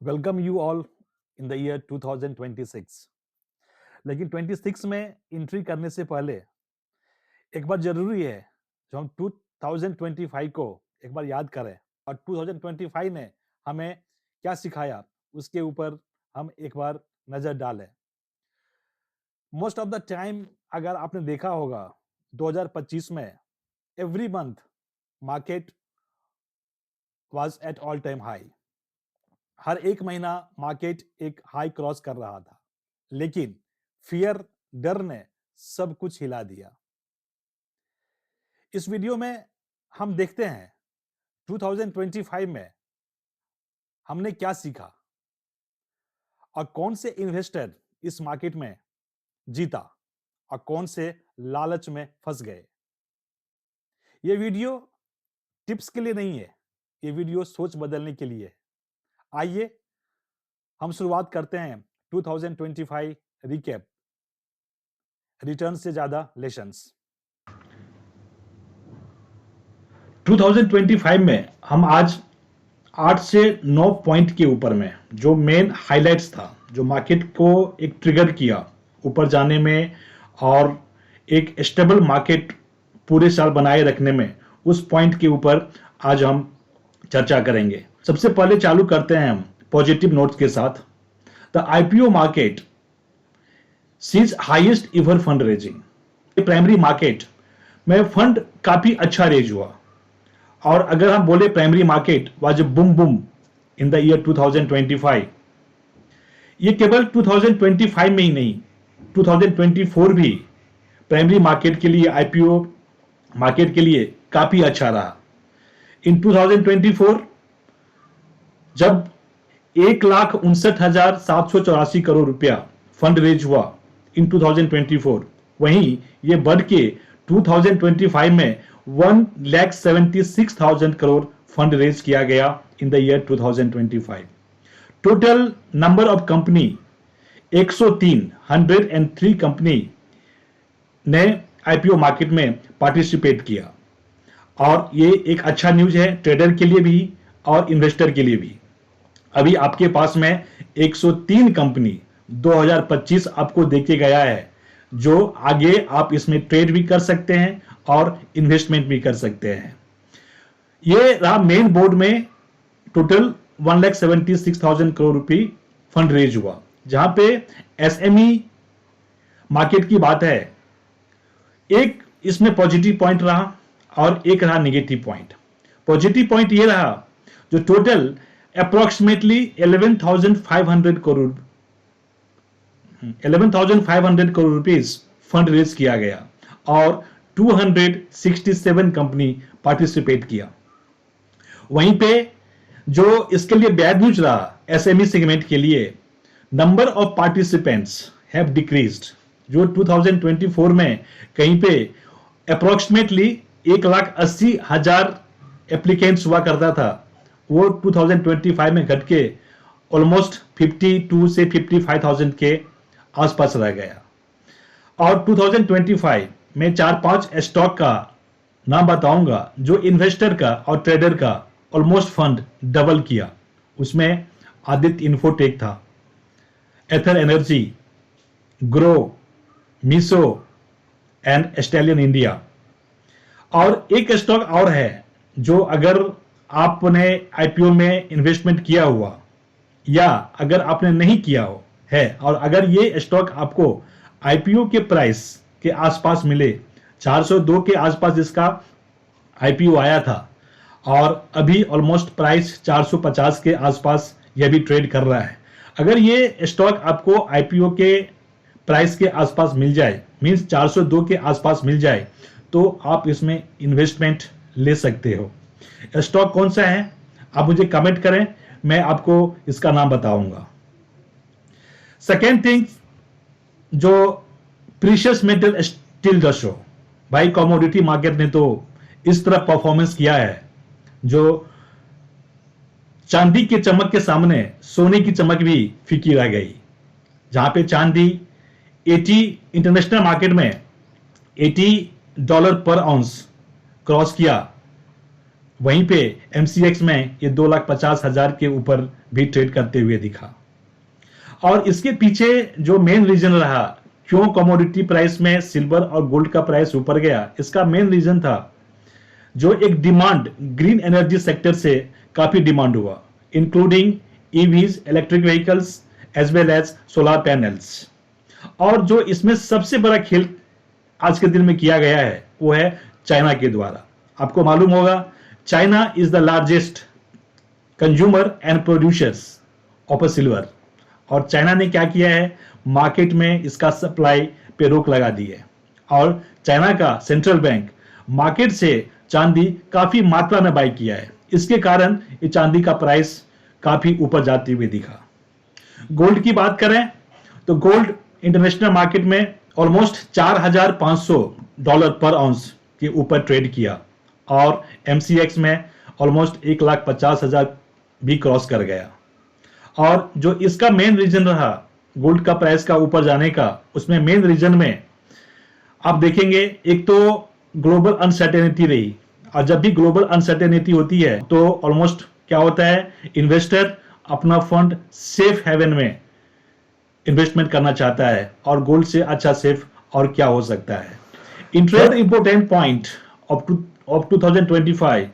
Welcome you all in the year 2026। लेकिन 26 में entry करने से पहले एक बात जरूरी है जो हम 2025 को एक बार याद करें और 2025 ने हमें क्या सिखाया उसके ऊपर हम एक बार नजर डालें। मोस्ट ऑफ द टाइम अगर आपने देखा होगा 2025 में every month market was at all time high. हर एक महीना मार्केट एक हाई क्रॉस कर रहा था, लेकिन फियर, डर ने सब कुछ हिला दिया। इस वीडियो में हम देखते हैं 2025 में हमने क्या सीखा और कौन से इन्वेस्टर इस मार्केट में जीता और कौन से लालच में फंस गए। ये वीडियो टिप्स के लिए नहीं है, ये वीडियो सोच बदलने के लिए है। आइए हम शुरुआत करते हैं 2025 रिकैप, रिटर्न से ज्यादा लेसन्स। 2025 में हम आज 8 से 9 पॉइंट के ऊपर में जो मेन हाइलाइट्स था, जो मार्केट को एक ट्रिगर किया ऊपर जाने में और एक स्टेबल मार्केट पूरे साल बनाए रखने में, उस पॉइंट के ऊपर आज हम चर्चा करेंगे। सबसे पहले चालू करते हैं हम पॉजिटिव नोट्स के साथ। The IPO market sees highest ever fund raising. Primary market में फंड काफी अच्छा रेज हुआ और अगर हम बोले primary market was boom boom in the year 2025। ये केवल 2025 में ही नहीं, 2024 भी प्राइमरी मार्केट के लिए, आईपीओ मार्केट के लिए काफी अच्छा रहा। इन 2024 जब 1,59,784 करोड़ रुपया फंड रेज हुआ इन 2024, वहीं ये बढ़ के 2025 में 1,76,000 करोड़ फंड रेज किया गया इन the year 2025। Total number of company 103 company ने आईपीओ मार्केट में पार्टिसिपेट किया और ये एक अच्छा न्यूज है ट्रेडर के लिए भी और इन्वेस्टर के लिए भी। अभी आपके पास में 103 कंपनी 2025 आपको देके गया है, जो आगे आप इसमें ट्रेड भी कर सकते हैं और इन्वेस्टमेंट भी कर सकते हैं। ये रहा मेन बोर्ड में टोटल 1,76,000 करोड़ रुपए फंड रेज हुआ। जहां पे एसएमई मार्केट की बात है, एक इसमें पॉजिटिव पॉइंट रहा और एक रहा नेगेटिव पॉइंट। पॉजिटिव पॉइंट ये रहा जो total approximately 11,500 crore rupees fund raise किया गया और 267 कंपनी पार्टिसिपेट किया। वहीं पे जो इसके लिए बैड न्यूज रहा एसएमई सेगमेंट के लिए, number of participants have decreased. जो 2024 में कहीं पे अप्रोक्सीमेटली 1,80,000 एप्लीकेंट्स हुआ करता था, वो 2025 में घट के ऑलमोस्ट 52 से 55,000 के आसपास रह गया। और 2025 में 4-5 स्टॉक का नाम बताऊंगा जो इन्वेस्टर का और ट्रेडर का ऑलमोस्ट फंड डबल किया। उसमें आदित्य इन्फोटेक था, Ather energy, Groww, Meesho and Stallion India. और एक स्टॉक और है जो अगर आपने आईपीओ में इन्वेस्टमेंट किया हुआ या अगर आपने नहीं किया हो है और अगर ये स्टॉक आपको आईपीओ के प्राइस के आसपास मिले, 402 के आसपास इसका आईपीओ आया था और अभी ऑलमोस्ट प्राइस 450 के आसपास यह भी ट्रेड कर रहा है। अगर ये स्टॉक आपको आईपीओ के प्राइस के आसपास मिल जाए, मींस 402 के आसपास मिल जाए, तो आप इसमें इन्वेस्टमेंट ले सकते हो। स्टॉक कौन सा है आप मुझे कमेंट करें, मैं आपको इसका नाम बताऊंगा। सेकेंड थिंग, जो precious metal still the show. भाई कमोडिटी मार्केट ने तो इस तरह परफॉर्मेंस किया है जो चांदी के चमक के सामने सोने की चमक भी फीकी रह गई। जहां पे चांदी 80 इंटरनेशनल मार्केट में $80 पर आउंस क्रॉस किया वहीं पे एमसीएक्स में ये 2,50,000 के ऊपर भी ट्रेड करते हुए दिखा। और इसके पीछे जो मेन रीजन रहा क्यों कमोडिटी प्राइस में सिल्वर और गोल्ड का प्राइस ऊपर गया, इसका मेन रीजन था जो एक डिमांड ग्रीन एनर्जी सेक्टर से काफी डिमांड हुआ, including EVs, electric vehicles as well as solar panels. और जो इसमें सबसे बड़ा खेल आज के दिन में किया गया है वो है चाइना के द्वारा। आपको मालूम होगा China is the largest consumer and producers of a silver. और चाइना ने क्या किया है, मार्केट में इसका सप्लाई पे रोक लगा दी है। और चाइना का सेंट्रल बैंक मार्केट से चांदी काफी मात्रा में बाय किया है। इसके कारण ये चांदी का प्राइस काफी ऊपर जाते हुए दिखा। गोल्ड की बात करें तो गोल्ड इंटरनेशनल मार्केट में ऑलमोस्ट $4,500 पर आउंस के ऊपर ट्रेड किया और एमसीएक्स में ऑलमोस्ट 1,50,000 भी क्रॉस कर गया। और जो इसका मेन रीजन रहा गोल्ड का प्राइस का ऊपर जाने का, उसमें मेन रीजन में आप देखेंगे एक तो ग्लोबल अनसर्टेनिटी रही। और जब भी ग्लोबल अनसर्टेनिटी होती है तो ऑलमोस्ट क्या होता है, इन्वेस्टर अपना फंड सेफ हेवन में इन्वेस्टमेंट करना चाहता है और गोल्ड से अच्छा सेफ और क्या हो सकता है। Interest important point of 2025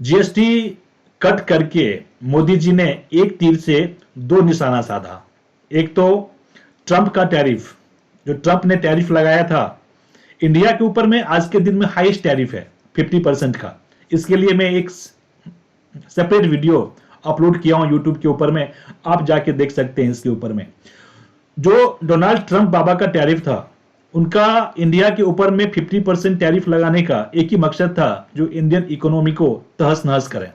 GST cut करके मोदी जी ने एक तीर से दो निशाना साधा। एक तो ट्रंप का टैरिफ, जो ट्रंप ने टैरिफ लगाया था इंडिया के ऊपर में, आज के दिन में हाईएस्ट टैरिफ है 50% का। इसके लिए मैं एक सेपरेट वीडियो अपलोड किया हूं यूट्यूब के ऊपर में, आप जाके देख सकते हैं। इसके ऊपर में जो डोनाल्ड ट्रंप बाबा का टैरिफ था, उनका इंडिया के ऊपर में 50% टैरिफ लगाने का एक ही मकसद था, जो इंडियन इकोनॉमी को तहस नहस करें।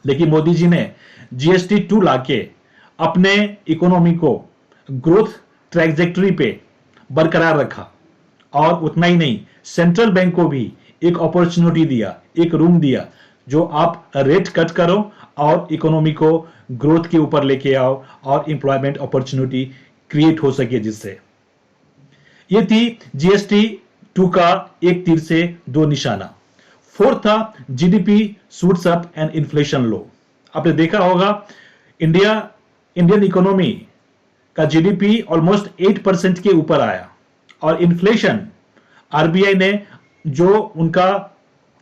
लेकिन मोदी जी ने जीएसटी 2 लाके अपने इकोनॉमी को ग्रोथ ट्रैजेक्टरी पे बरकरार रखा। और उतना ही नहीं, सेंट्रल बैंक को भी एक अपॉर्चुनिटी दिया, एक रूम दिया, जो आप रेट कट करो और इकोनॉमी को ग्रोथ के ऊपर लेके आओ और एम्प्लॉयमेंट अपॉर्चुनिटी क्रिएट हो सके। जिससे ये थी जीएसटी 2 का एक तीर से दो निशाना। फोर्थ था GDP shoots up and inflation low. आपने देखा होगा इंडियन इकोनॉमी का जीडीपी ऑलमोस्ट 8% के ऊपर आया और इन्फ्लेशन आरबीआई ने जो उनका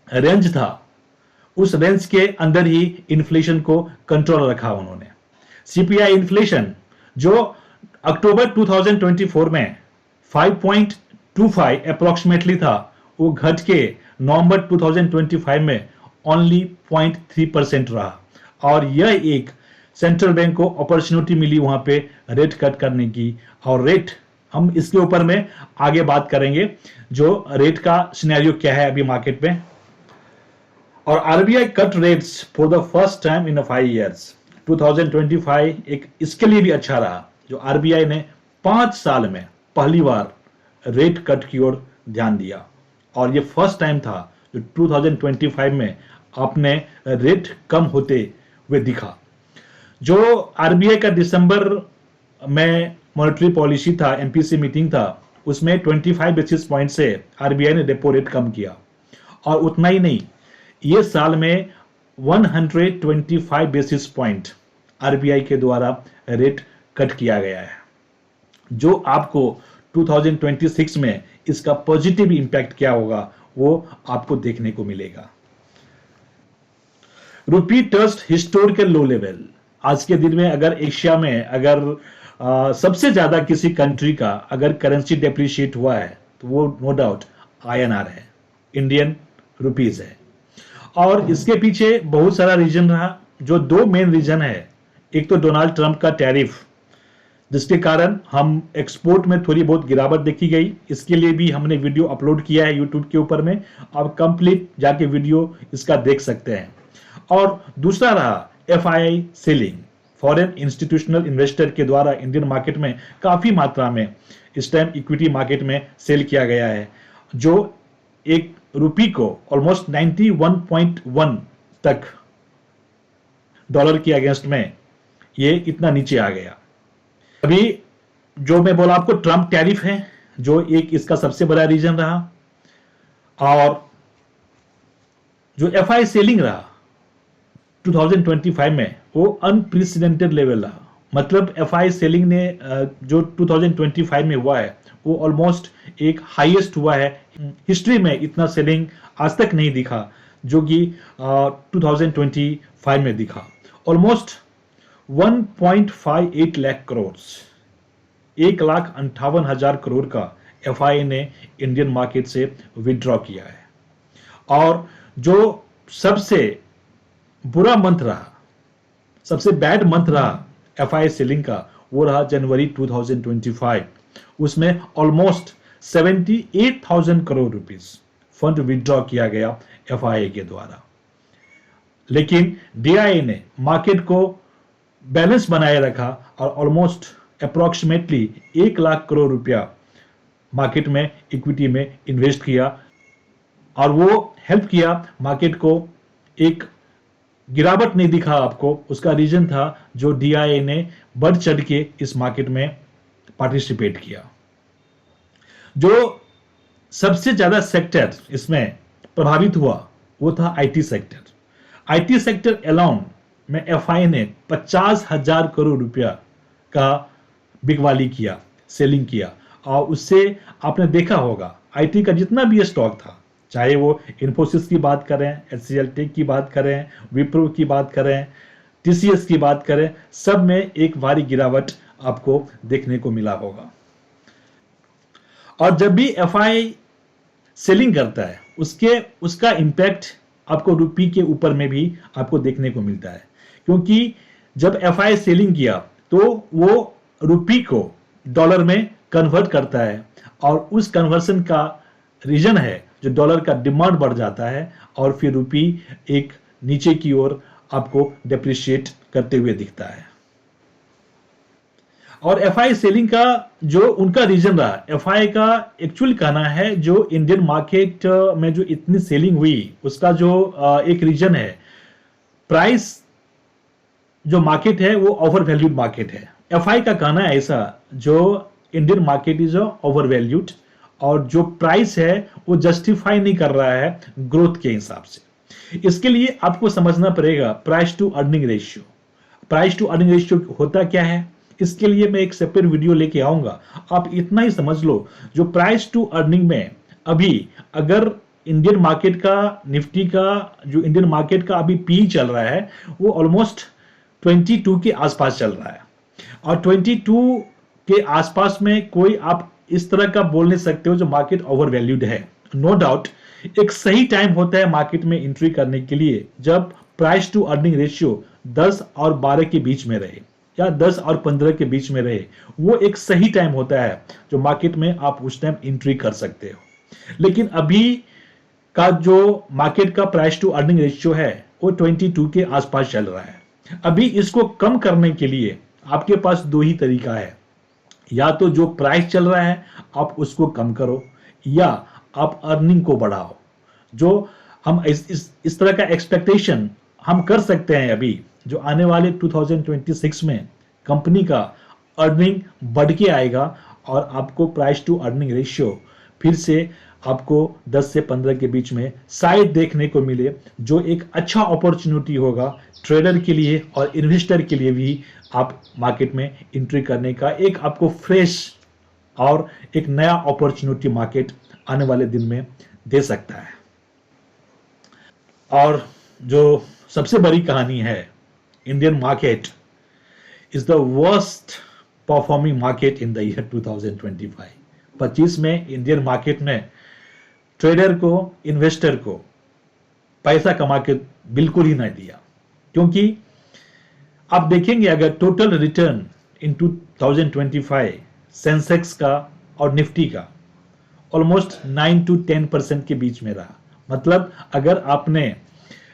रेंज था उस रेंज के अंदर ही इन्फ्लेशन को कंट्रोल रखा उन्होंने। सीपीआई इन्फ्लेशन जो अक्टूबर 2024 में 5.25 अप्रोक्सीमेटली था, वो घट के नवंबर 2025 में ओनली 0.3% रहा। और यह एक सेंट्रल बैंक को अपॉर्चुनिटी मिली वहां पे रेट कट करने की। और रेट हम इसके ऊपर में आगे बात करेंगे, जो रेट का सिनेरियो क्या है अभी मार्केट में। और RBI cut rates for the first time in 5 years। 2025 एक इसके लिए भी अच्छा रहा, जो आरबीआई ने 5 साल में पहली बार रेट कट की ओर ध्यान दिया। और ये फर्स्ट टाइम था जो 2025 में अपने रेट कम होते हुए दिखा। जो आरबीआई का दिसंबर में मॉनेटरी पॉलिसी था, एमपीसी मीटिंग था, उसमें 25 बेसिस पॉइंट से आरबीआई ने रेपो रेट कम किया। और उतना ही नहीं, ये साल में 125 बेसिस पॉइंट आरबीआई के द्वारा रेट कट किया गया है, जो आपको 2026 में इसका पॉजिटिव इंपैक्ट क्या होगा वो आपको देखने को मिलेगा। रुपी टस्ट हिस्टोरिकल लो लेवल। आज के दिन में अगर एशिया में अगर सबसे ज्यादा किसी कंट्री का अगर करेंसी डेप्रिशिएट हुआ है तो वो नो डाउट आईएनआर है, इंडियन रुपीज है। और इसके पीछे बहुत सारा रीजन रहा, जो दो मेन रीजन है। एक तो डोनाल्ड ट्रंप का टैरिफ, जिसके कारण हम एक्सपोर्ट में थोड़ी बहुत गिरावट देखी गई। इसके लिए भी हमने वीडियो अपलोड किया है यूट्यूब के ऊपर में, आप कंप्लीट जाके वीडियो इसका देख सकते हैं। और दूसरा रहा FII selling, foreign institutional investor के द्वारा इंडियन मार्केट में काफी मात्रा में इस टाइम इक्विटी मार्केट में सेल किया गया है, जो एक रुपी को ऑलमोस्ट 91.1 तक डॉलर के अगेंस्ट में ये इतना नीचे आ गया। अभी जो मैं बोला आपको ट्रंप टैरिफ है, जो एक इसका सबसे बड़ा रीजन रहा। और जो एफआई सेलिंग रहा 2025 में वो अनप्रेसिडेंटेड लेवल रहा। मतलब एफआई सेलिंग ने जो 2025 में हुआ है वो ऑलमोस्ट एक हाईएस्ट हुआ है। हिस्ट्री में इतना सेलिंग आज तक नहीं दिखा जो कि 2025 में दिखा। ऑलमोस्ट 1.58 लाख करोड़, 1,58,000 करोड़ का एफआई ने इंडियन मार्केट से विड्रॉ किया है। और जो सबसे बुरा मंथ रहा, सबसे बैड मंथ रहा एफआई सेलिंग का, वो रहा जनवरी 2025। उसमें almost 78,000 crore rupees fund withdraw किया गया एफआई के द्वारा। लेकिन डीआईए ने मार्केट को बैलेंस बनाए रखा और ऑलमोस्ट अप्रोक्सीमेटली 1 लाख करोड़ रुपया मार्केट में इक्विटी में इन्वेस्ट किया और वो हेल्प किया मार्केट को। एक गिरावट नहीं दिखा आपको, उसका रीजन था जो डीआईए ने बढ़ चढ़ के इस मार्केट में पार्टिसिपेट किया। जो सबसे ज्यादा सेक्टर इसमें प्रभावित हुआ वो था IT sector. IT sector alone में एफआई ने 50,000 करोड़ रुपया का बिकवाली किया, सेलिंग किया। और उससे आपने देखा होगा आईटी का जितना भी स्टॉक था, चाहे वो इन्फोसिस की बात करें, एचसीएल टेक की बात करें, विप्रो की बात करें, टीसीएस की बात करें, सब में एक भारी गिरावट आपको देखने को मिला होगा। और जब भी एफआई सेलिंग करता है उसका इंपैक्ट आपको रुपी के ऊपर में भी आपको देखने को मिलता है, क्योंकि जब एफआई सेलिंग किया तो वो रुपी को डॉलर में कन्वर्ट करता है और उस कन्वर्सन का रीजन है जो डॉलर का डिमांड बढ़ जाता है और फिर रुपी एक नीचे की ओर आपको डेप्रिशिएट करते हुए दिखता है। और एफआई सेलिंग का जो उनका रीजन रहा, एफआई का एक्चुअल कहना है जो इंडियन मार्केट में जो इतनी सेलिंग हुई उसका जो एक रीजन है, प्राइस जो मार्केट है वो ओवर वैल्यूड मार्केट है। एफआई का कहना है ऐसा, जो Indian market is over valued और जो प्राइस है वो जस्टिफाई नहीं कर रहा है ग्रोथ के हिसाब से। इसके लिए आपको समझना पड़ेगा price to earning ratio. Price to earning ratio होता क्या है, इसके लिए मैं एक सेपरेट वीडियो लेके आऊंगा। आप इतना ही समझ लो, जो प्राइस टू अर्निंग में अभी अगर इंडियन मार्केट का, निफ्टी का, जो इंडियन मार्केट का अभी पी चल रहा है वो ऑलमोस्ट 22 के आसपास चल रहा है। और 22 के आसपास में कोई आप इस तरह का बोल नहीं सकते हो जो मार्केट ओवर वैल्यूड है। नो डाउट एक सही टाइम होता है मार्केट में एंट्री करने के लिए जब प्राइस टू अर्निंग रेशियो 10 और 12 के बीच में रहे या 10 और 15 के बीच में रहे। वो एक सही टाइम होता है जो मार्केट में आप उस टाइम एंट्री कर सकते हो। लेकिन अभी का जो मार्केट का प्राइस टू अर्निंग रेशियो है वो 22 के आसपास चल रहा है। अभी इसको कम करने के लिए आपके पास दो ही तरीका है, या तो जो प्राइस चल रहा है आप उसको कम करो या आप अर्निंग को बढ़ाओ। जो हम इस तरह का एक्सपेक्टेशन हम कर सकते हैं अभी जो आने वाले 2026 में कंपनी का अर्निंग बढ़ के आएगा और आपको प्राइस टू अर्निंग रेशियो फिर से आपको 10 से 15 के बीच में शायद देखने को मिले, जो एक अच्छा अपॉर्चुनिटी होगा ट्रेडर के लिए और इन्वेस्टर के लिए भी। आप मार्केट में एंट्री करने का एक आपको फ्रेश और एक नया अपॉर्चुनिटी मार्केट आने वाले दिन में दे सकता है। और जो सबसे बड़ी कहानी है, Indian market is the worst performing market in the year 2025। 25 में इंडियन मार्केट ने ट्रेडर को, इन्वेस्टर को पैसा कमा के बिल्कुल ही नहीं दिया। क्योंकि आप देखेंगे अगर टोटल रिटर्न इन 2025 सेंसेक्स का और निफ्टी का ऑलमोस्ट 9 to 10% के बीच में रहा। मतलब अगर आपने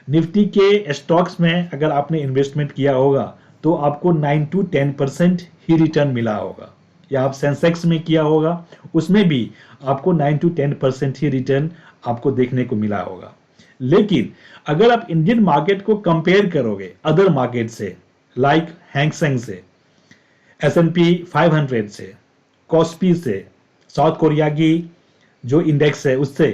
निफ्टी के स्टॉक्स में अगर आपने इन्वेस्टमेंट किया होगा तो आपको 9 to 10% ही रिटर्न मिला होगा, या आप सेंसेक्स में किया होगा उसमें भी आपको 9 to 10% ही रिटर्न आपको देखने को मिला होगा। लेकिन अगर आप इंडियन मार्केट को कंपेयर करोगे अदर मार्केट से, लाइक हैंगसेंग से, S&P 500 से, कॉस्पी से, साउथ कोरिया की जो इंडेक्स है उससे,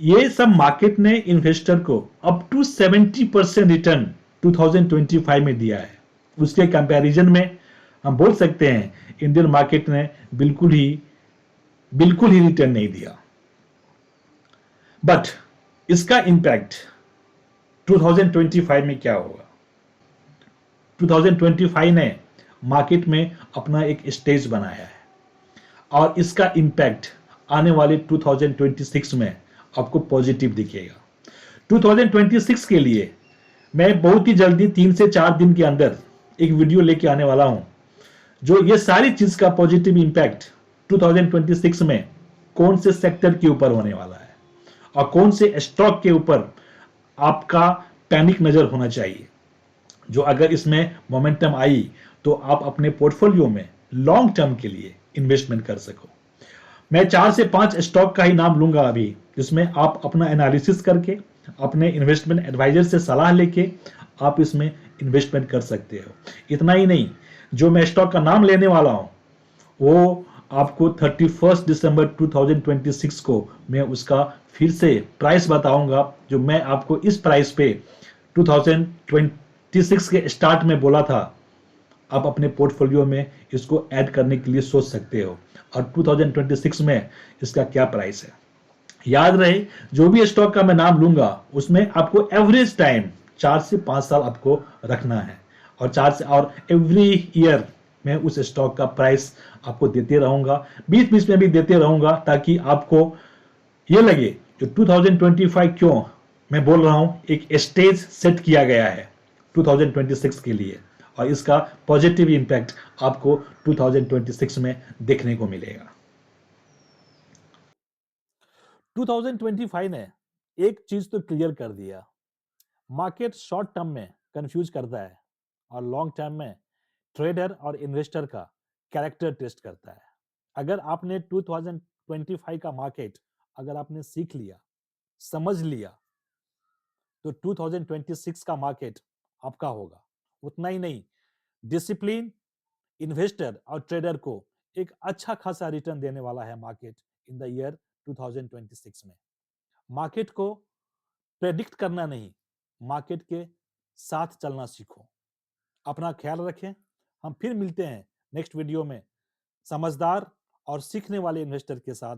ये सब मार्केट ने इन्वेस्टर को अप टू 70% रिटर्न 2025 में दिया है। उसके कंपैरिजन में हम बोल सकते हैं इंडियन मार्केट ने बिल्कुल ही रिटर्न नहीं दिया। बट इसका इंपैक्ट 2025 में क्या होगा? 2025 ने मार्केट में अपना एक स्टेज बनाया है और इसका इंपैक्ट आने वाले 2026 में आपको पॉजिटिव दिखेगा। 2026 के लिए मैं बहुत ही जल्दी 3 से 4 दिन के अंदर एक वीडियो लेके आने वाला हूं, जो ये सारी चीज का पॉजिटिव इंपैक्ट 2026 में कौन से सेक्टर के ऊपर होने वाला है और कौन से स्टॉक के ऊपर आपका पैनिक नजर होना चाहिए, जो अगर इसमें मोमेंटम आई तो आप अपने पोर्टफोलियो में लॉन्ग टर्म के लिए इन्वेस्टमेंट कर सको। मैं 4 से 5 स्टॉक का ही नाम लूंगा अभी, जिसमें आप अपना एनालिसिस करके अपने इन्वेस्टमेंट एडवाइजर से सलाह लेके आप इसमें इन्वेस्टमेंट कर सकते हो। इतना ही नहीं, जो मैं स्टॉक का नाम लेने वाला हूं वो आपको 31 दिसंबर 2026 को मैं उसका फिर से प्राइस बताऊंगा, जो मैं आपको इस प्राइस पे 2026 के स्टार्ट में बोला था। आप अपने पोर्टफोलियो में इसको ऐड करने के लिए सोच सकते हो और 2026 में इसका क्या प्राइस है। याद रहे, जो भी स्टॉक का मैं नाम लूंगा उसमें आपको एवरेज टाइम 4 से 5 साल आपको रखना है और एवरी ईयर मैं उस स्टॉक का प्राइस आपको देते रहूंगा, बीच बीच में भी देते रहूंगा, ताकि आपको ये लगे जो 2025 क्यों मैं बोल रहा हूं एक स्टेज सेट किया गया है 2026 के लिए, और इसका पॉजिटिव इंपैक्ट आपको 2026 में देखने को मिलेगा। 2025 ने एक चीज तो क्लियर कर दिया, मार्केट शॉर्ट टर्म में कंफ्यूज करता है और लॉन्ग टर्म में ट्रेडर और इन्वेस्टर का कैरेक्टर टेस्ट करता है। अगर आपने 2025 का मार्केट अगर आपने सीख लिया, समझ लिया, तो 2026 का मार्केट आपका होगा। उतना ही नहीं, डिसिप्लिन इन्वेस्टर और ट्रेडर को एक अच्छा खासा रिटर्न देने वाला है मार्केट इन द ईयर 2026 में। मार्केट को प्रेडिक्ट करना नहीं, मार्केट के साथ चलना सीखो। अपना ख्याल रखें। हम फिर मिलते हैं नेक्स्ट वीडियो में समझदार और सीखने वाले इन्वेस्टर के साथ।